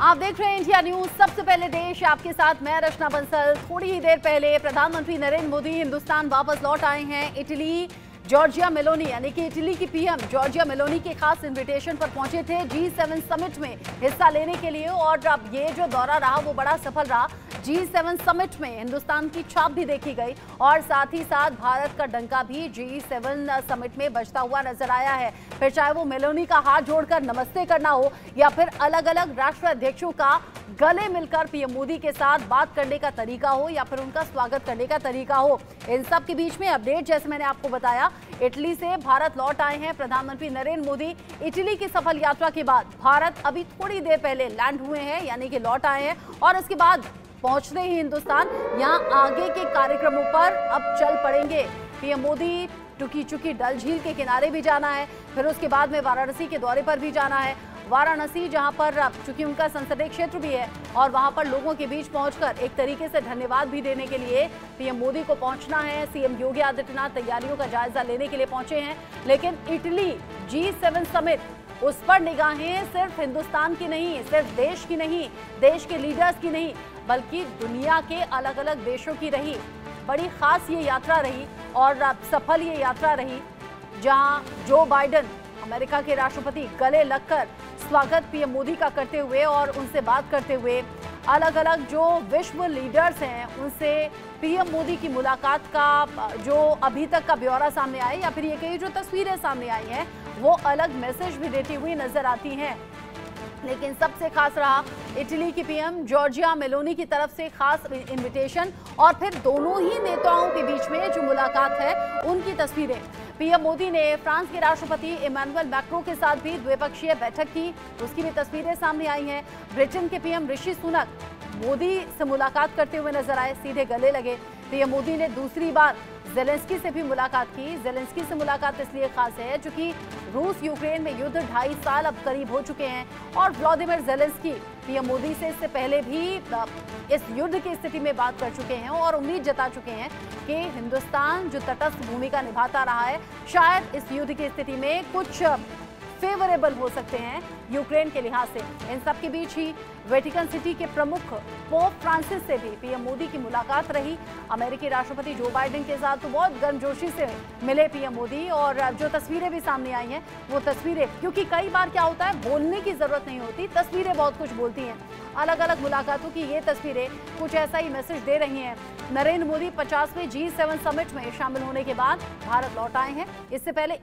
आप देख रहे हैं इंडिया न्यूज। सबसे पहले देश आपके साथ मैं रचना बंसल। थोड़ी ही देर पहले प्रधानमंत्री नरेंद्र मोदी हिंदुस्तान वापस लौट आए हैं। इटली जॉर्जिया मेलोनी यानी कि इटली की पीएम जॉर्जिया मेलोनी के खास इनविटेशन पर पहुंचे थे G7 समिट में हिस्सा लेने के लिए। और अब ये जो दौरा रहा वो बड़ा सफल रहा। G7 समिट में हिंदुस्तान की छाप भी देखी गई और साथ ही साथ भारत का डंका भी G7 समिट में बजता हुआ नजर आया है। फिर चाहे वो मेलोनी का हाथ जोड़कर नमस्ते करना हो या फिर अलग अलग राष्ट्र अध्यक्षों का गले मिलकर पीएम मोदी के साथ बात करने का तरीका हो या फिर उनका स्वागत करने का तरीका हो। इन सब के बीच में अपडेट, जैसे मैंने आपको बताया, इटली से भारत लौट आए हैं प्रधानमंत्री नरेंद्र मोदी। इटली की सफल यात्रा के बाद भारत अभी थोड़ी देर पहले लैंड हुए हैं यानी कि लौट आए हैं और इसके बाद पहुंचते ही हिंदुस्तान यहां आगे के कार्यक्रमों पर अब चल पड़ेंगे। पीएम मोदी टुकी चुकी डल झील के किनारे भी जाना है, फिर उसके बाद में वाराणसी के दौरे पर भी जाना है। वाराणसी जहां पर चूंकि उनका संसदीय क्षेत्र भी है और वहां पर लोगों के बीच पहुंचकर एक तरीके से धन्यवाद भी देने के लिए पीएम मोदी को पहुंचना है। सीएम योगी आदित्यनाथ तैयारियों का जायजा लेने के लिए पहुंचे हैं। लेकिन इटली G7 समिट, उस पर निगाहें सिर्फ हिंदुस्तान की नहीं, सिर्फ देश की नहीं, देश के लीडर्स की नहीं, बल्कि दुनिया के अलग अलग देशों की रही। बड़ी खास ये यात्रा रही और सफल ये यात्रा रही, जहां जो बाइडेन अमेरिका के राष्ट्रपति गले लगकर स्वागत पीएम मोदी का करते हुए और उनसे बात करते हुए, अलग अलग जो विश्व लीडर्स हैं उनसे पीएम मोदी की मुलाकात का जो अभी तक का ब्यौरा सामने आया या फिर ये कई जो तस्वीरें सामने आई हैं वो अलग मैसेज भी देती हुई नजर आती हैं। लेकिन सबसे खास रहा इटली की पीएम जॉर्जिया मेलोनी की तरफ से खास इनविटेशन और फिर दोनों ही नेताओं के बीच में जो मुलाकात है उनकी तस्वीरें। पीएम मोदी ने फ्रांस के राष्ट्रपति इमैनुअल मैक्रों के साथ भी द्विपक्षीय बैठक की, उसकी भी तस्वीरें सामने आई हैं। ब्रिटेन के पीएम ऋषि सुनक मोदी से मुलाकात करते हुए नजर आए, सीधे गले लगे। पीएम मोदी ने दूसरी बार जेलेंस्की से भी मुलाकात की। जेलेंस्की से मुलाकात इसलिए खास है क्योंकि रूस यूक्रेन में युद्ध 2.5 साल अब करीब हो चुके हैं और व्लादिमीर जेलेंस्की पीएम मोदी से इससे पहले भी इस युद्ध की स्थिति में बात कर चुके हैं और उम्मीद जता चुके हैं कि हिंदुस्तान जो तटस्थ भूमिका निभाता रहा है, शायद इस युद्ध की स्थिति में कुछ फेवरेबल हो सकते हैं यूक्रेन के लिहाज से। इन सब के बीच ही वेटिकन सिटी के प्रमुख पोप फ्रांसिस से भी पीएम मोदी की मुलाकात रही। अमेरिकी राष्ट्रपति जो बाइडेन के साथ तो बहुत गर्मजोशी से मिले पीएम मोदी और जो तस्वीरें भी सामने आई हैं वो तस्वीरें, क्योंकि कई बार क्या होता है बोलने की जरूरत नहीं होती, तस्वीरें बहुत कुछ बोलती हैं। अलग अलग मुलाकातों की ये तस्वीरें कुछ ऐसा ही मैसेज दे रही हैं। नरेंद्र मोदी 50वें G7 समिट में शामिल होने के बाद भारत लौट आए हैं। इससे पहले